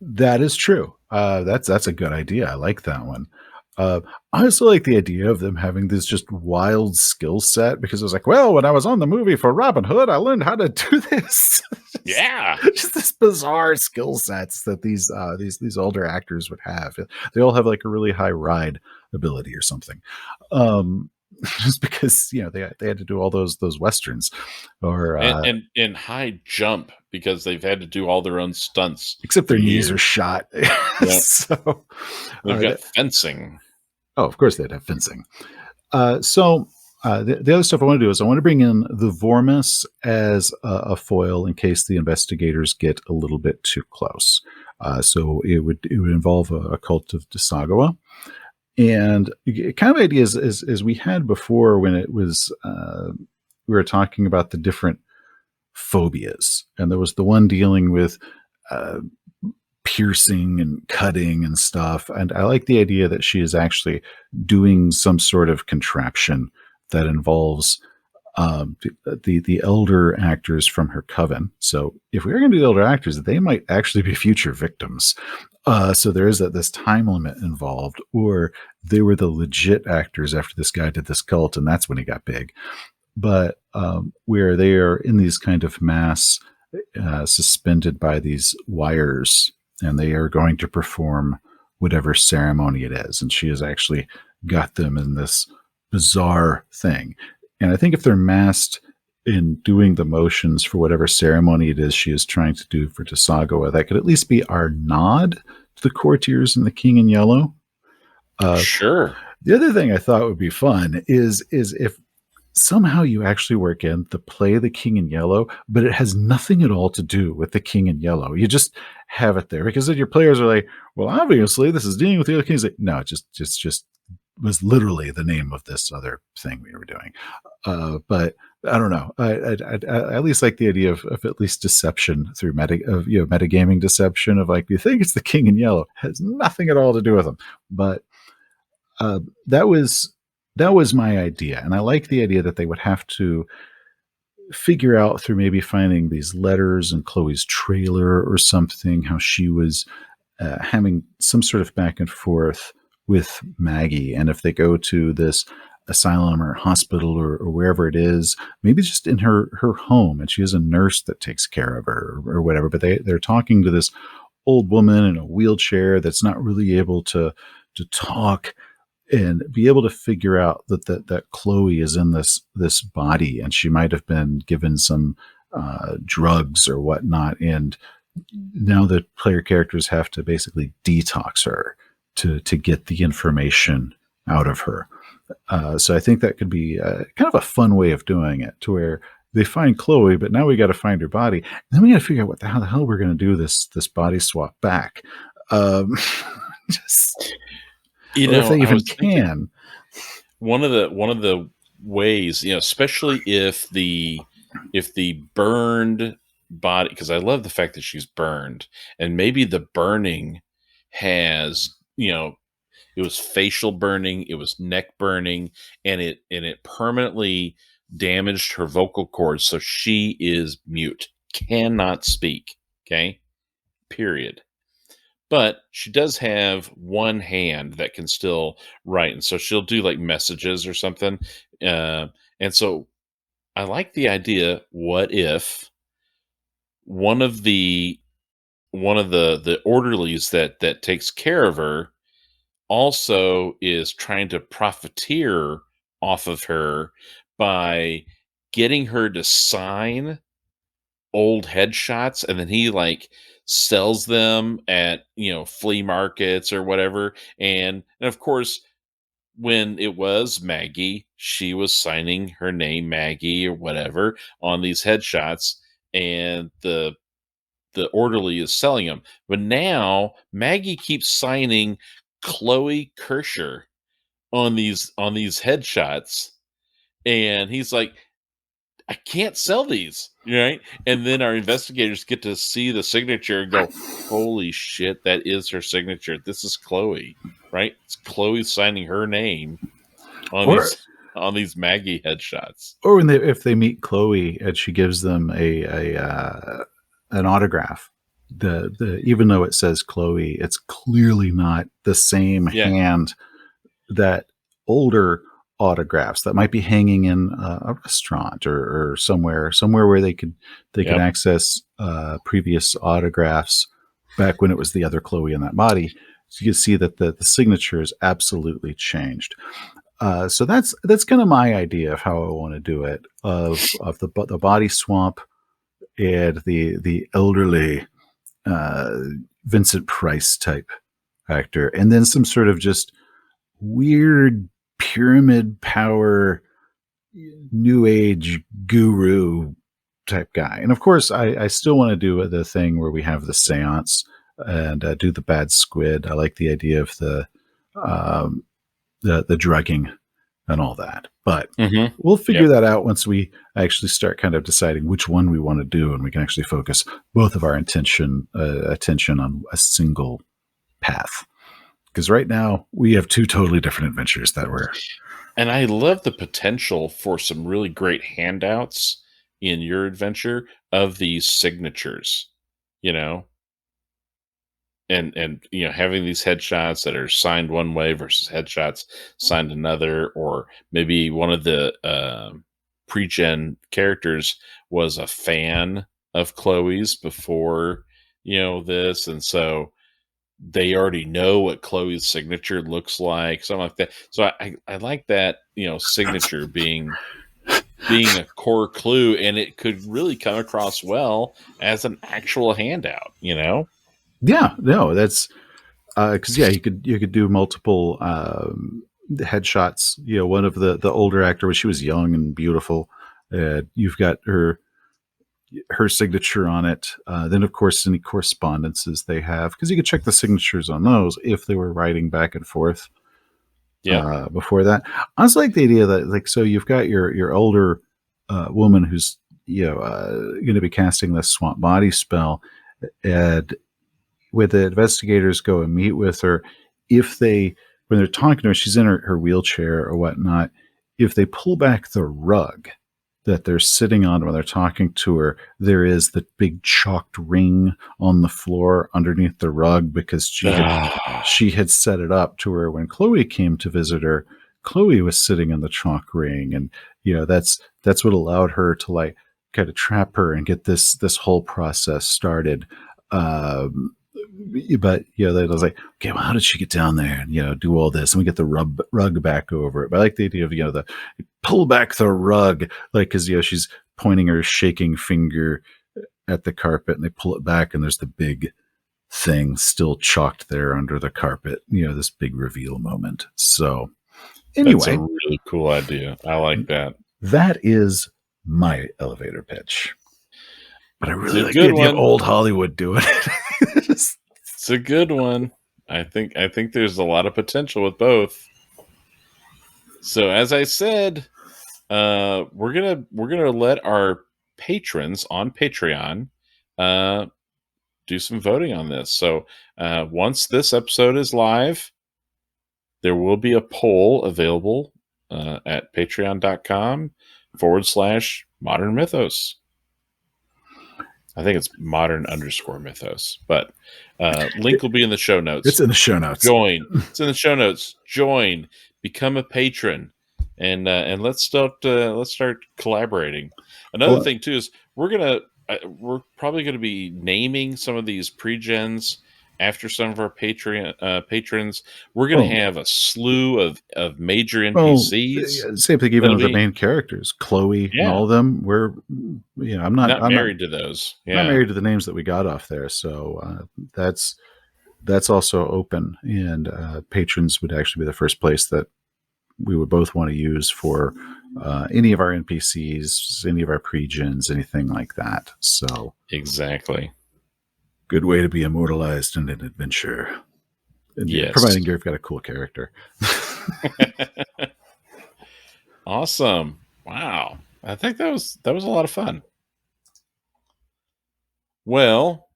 That is true. That's a good idea. I like that one. Uh, I also like the idea of them having this just wild skill set because it was like, well, when I was on the movie for Robin Hood, I learned how to do this. Yeah. Just this bizarre skill sets that these older actors would have. They all have like a really high ride ability or something. Um, just because they had to do all those westerns, or And high jump because they've had to do all their own stunts except for their knees are years. shot. Yeah. So, They've got fencing. oh, of course they'd have fencing. The other stuff I want to do is I want to bring in the Vormis as a foil in case the investigators get a little bit too close. So it would involve a cult of Desagawa. And kind of ideas as we had before when it was we were talking about the different phobias, and there was the one dealing with uh, piercing and cutting and stuff. And I like the idea that she is actually doing some sort of contraption that involves the elder actors from her coven. So if we are going to do the elder actors, they might actually be future victims. So there is this time limit involved, or they were the legit actors after this guy did this cult, and that's when he got big. But where they are in these kind of mass suspended by these wires, and they are going to perform whatever ceremony it is. And she has actually got them in this bizarre thing. And I think if they're masked in doing the motions for whatever ceremony it is she is trying to do for Tasagawa, that could at least be our nod to the courtiers and the King in Yellow. Sure. The other thing I thought would be fun is if somehow you actually work in the play The King in Yellow, but it has nothing at all to do with the King in Yellow. You just have it there because then your players are like, well, obviously this is dealing with the other kings. Like, no, it just was literally the name of this other thing we were doing. But I don't know. I at least like the idea of at least deception through metagaming deception of like, you think it's the King in Yellow, has nothing at all to do with them. But uh, that was my idea, and I like the idea that they would have to figure out through maybe finding these letters in Chloe's trailer or something how she was having some sort of back and forth with Maggie, and if they go to this asylum or hospital or wherever it is, maybe just in her home, and she has a nurse that takes care of her or whatever, but they're talking to this old woman in a wheelchair that's not really able to talk and be able to figure out that Chloe is in this body, and she might have been given some drugs or whatnot, and now the player characters have to basically detox her to get the information out of her. So I think that could be kind of a fun way of doing it, to where they find Chloe, but now we got to find her body. And then we got to figure out how the hell we're going to do this body swap back. Just, or if they even can. One of the ways, especially if the burned body, because I love the fact that she's burned, and maybe the burning has, it was facial burning, it was neck burning, and it permanently damaged her vocal cords, so she is mute, cannot speak. Okay, period. But she does have one hand that can still write, and so she'll do like messages or something. Uh, and so I like the idea. What if one of the the orderlies that takes care of her also is trying to profiteer off of her by getting her to sign old headshots, and then he like sells them at flea markets or whatever, and of course when it was Maggie, she was signing her name Maggie or whatever on these headshots, and the orderly is selling them. But now Maggie keeps signing Chloe Kirscher on these headshots, and he's like, I can't sell these, right? And then our investigators get to see the signature and go, holy shit, that is her signature. This is Chloe, right? It's Chloe signing her name on Or these Maggie headshots. or when if they meet Chloe and she gives them an autograph, the even though it says Chloe, it's clearly not the same Yeah. hand that older autographs that might be hanging in a restaurant or somewhere where they could Yep. access previous autographs back when it was the other Chloe in that body. So you can see that the signature is absolutely changed. So that's kind of my idea of how I want to do it, of the body swamp and the elderly uh, Vincent Price type actor, and then some sort of just weird pyramid power new age guru type guy. And of course, I still want to do the thing where we have the seance and do the bad squid. I like the idea of um, the drugging and all that. But we'll figure Yep. that out once we actually start kind of deciding which one we want to do, and we can actually focus both of our attention on a single path. Because right now we have two totally different adventures that we're. And I love the potential for some really great handouts in your adventure of these signatures, you know, and having these headshots that are signed one way versus headshots signed another, or maybe one of the pre-gen characters was a fan of Chloe's before this, and so they already know what Chloe's signature looks like, something like that. So I like that, signature being a core clue, and it could really come across well as an actual handout, Yeah, no, that's because you could do multiple headshots. One of the older actor, when she was young and beautiful, you've got her signature on it. Then, of course, any correspondences they have, because you could check the signatures on those if they were writing back and forth. Yep. Before that, I also like the idea that, like, so you've got your older woman who's going to be casting this swamp body spell, and when the investigators go and meet with her, if they, when they're talking to her, she's in her wheelchair or whatnot, if they pull back the rug that they're sitting on when they're talking to her, there is the big chalked ring on the floor underneath the rug, because she had set it up to where when Chloe came to visit her, Chloe was sitting in the chalk ring, and that's what allowed her to, like, kind of trap her and get this whole process started. Um, but they was like, okay, well, how did she get down there and do all this, and we get the rug back over it. But I like the idea of the pull back the rug, like, because she's pointing her shaking finger at the carpet, and they pull it back, and there's the big thing still chalked there under the carpet, this big reveal moment. So That's a anyway, really cool idea. I like that. that is my elevator pitch. But I really It's a like the good idea of one. old Hollywood doing it. It's a good one. I think there's a lot of potential with both. So as I said, we're gonna let our patrons on Patreon do some voting on this. So once this episode is live, there will be a poll available at patreon.com/modern mythos. I think it's modern_mythos, but link will be in the show notes. It's in the show notes. Join. It's in the show notes. Join. Become a patron, and let's start collaborating. Another thing too is we're probably gonna be naming some of these pre-gens after some of our patrons. We're gonna have a slew of major NPCs. Same thing, even with the main characters, Chloe and all of them. We're, I'm not married to those. Yeah, not married to the names that we got off there. So that's also open, and patrons would actually be the first place that we would both want to use for any of our NPCs, any of our pre-gens, anything like that. So exactly. Good way to be immortalized in an adventure. And yes. Providing you've got a cool character. Awesome. Wow. I think that was a lot of fun. Well,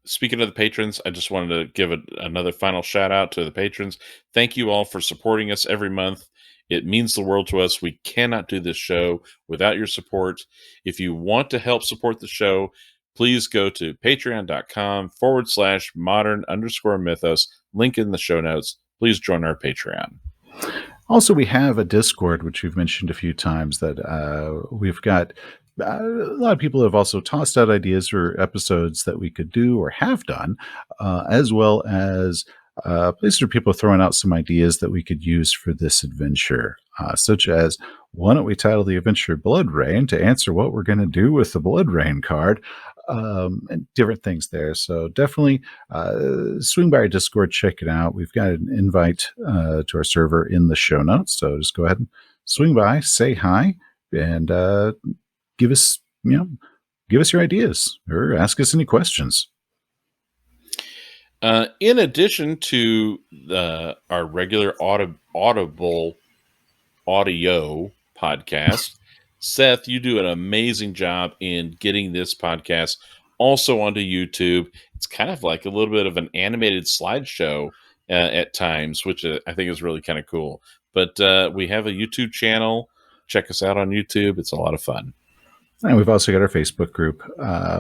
speaking of the patrons, I just wanted to give another final shout out to the patrons. Thank you all for supporting us every month. It means the world to us. We cannot do this show without your support. If you want to help support the show, please go to patreon.com/modern_mythos. Link in the show notes. Please join our Patreon. Also, we have a Discord, which we've mentioned a few times, that we've got. A lot of people have also tossed out ideas for episodes that we could do or have done, as well as places where people are throwing out some ideas that we could use for this adventure, such as, why don't we title the adventure Blood Rain to answer what we're going to do with the Blood Rain card, and different things there. So definitely swing by our Discord, check it out. We've got an invite to our server in the show notes, so just go ahead and swing by, say hi, and give us your ideas or ask us any questions. In addition to our regular Audible audio podcast, Seth, you do an amazing job in getting this podcast also onto YouTube. It's kind of like a little bit of an animated slideshow at times, which I think is really kind of cool. But we have a YouTube channel. Check us out on YouTube. It's a lot of fun. And we've also got our Facebook group,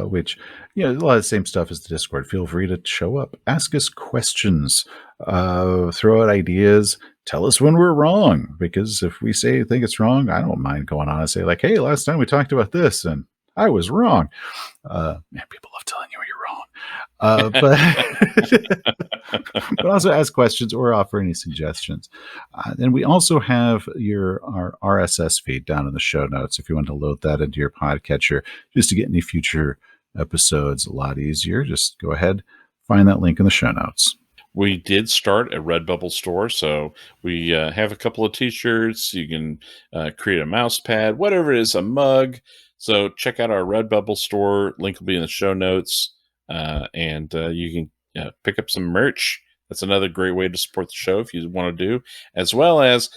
which, a lot of the same stuff as the Discord. Feel free to show up, ask us questions, throw out ideas, tell us when we're wrong. Because if we think it's wrong, I don't mind going on and say, like, hey, last time we talked about this and I was wrong. Man, people love telling you you're wrong. But also ask questions or offer any suggestions. Then we also have our RSS feed down in the show notes if you want to load that into your podcatcher just to get any future episodes a lot easier. Just go ahead, find that link in the show notes. We did start a Redbubble store, so we have a couple of t-shirts. You can create a mouse pad, whatever it is, a mug. So check out our Redbubble store. Link will be in the show notes. And you can pick up some merch. That's another great way to support the show if you want to do. As well as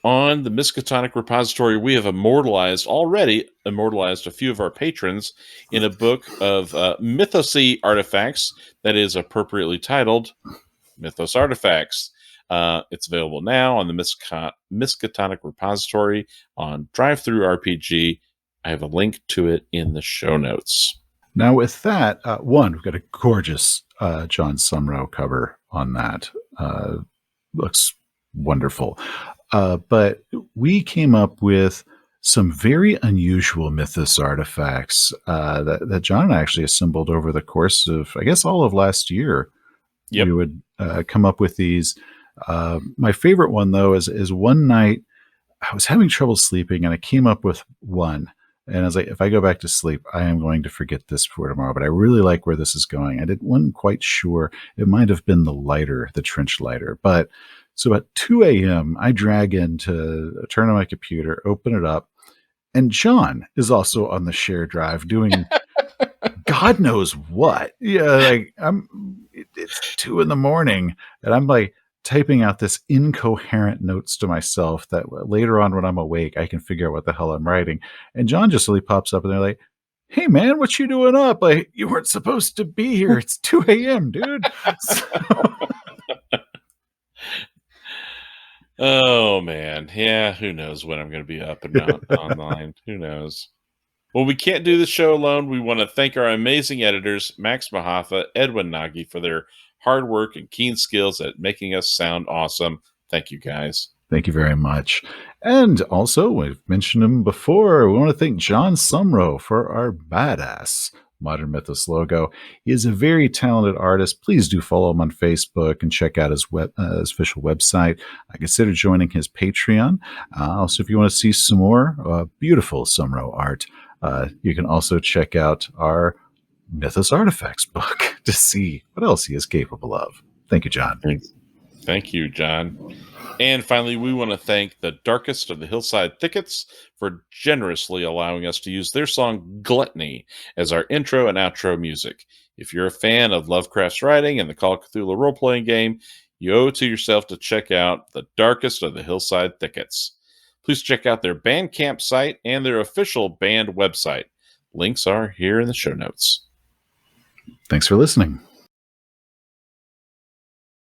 on the Miskatonic repository, we have already immortalized a few of our patrons in a book of mythosy artifacts that is appropriately titled Mythos Artifacts. It's available now on the Miskatonic repository on DriveThruRPG. I have a link to it in the show notes. Now, with that, we've got a gorgeous Jon Sumrow cover on that. Looks wonderful. But we came up with some very unusual Mythos artifacts that Jon and I actually assembled over the course of, I guess, all of last year. Yep. We would come up with these. My favorite one, though, is one night I was having trouble sleeping, and I came up with one. And I was like, if I go back to sleep, I am going to forget this for tomorrow. But I really like where this is going. Wasn't quite sure. It might have been the trench lighter. But so at 2 a.m., I drag in to turn on my computer, open it up. And Jon is also on the shared drive doing God knows what. Yeah, it's 2 a.m. and I'm like typing out this incoherent notes to myself that later on when I'm awake, I can figure out what the hell I'm writing. And Jon just really pops up and they're like, hey man, what you doing up? Like, you weren't supposed to be here. It's 2 a.m., dude. Oh man. Yeah. Who knows when I'm going to be up and not online. Who knows? Well, we can't do the show alone. We want to thank our amazing editors, Max Mahatha, Edwin Nagy, for their hard work and keen skills at making us sound awesome. Thank you, guys. Thank you very much. And also, we've mentioned him before. We want to thank Jon Sumrow for our badass Modern Mythos logo. He is a very talented artist. Please do follow him on Facebook and check out his official website. I consider joining his Patreon. Also, if you want to see some more beautiful Sumrow art, you can also check out our Mythos Artifacts book to see what else he is capable of. Thank you, Jon. Thank you, Jon. And finally, we want to thank the Darkest of the Hillside Thickets for generously allowing us to use their song Gluttony as our intro and outro music. If you're a fan of Lovecraft's writing and the Call of Cthulhu role-playing game, you owe it to yourself to check out the Darkest of the Hillside Thickets. Please check out their Bandcamp site and their official band website. Links are here in the show notes. Thanks for listening.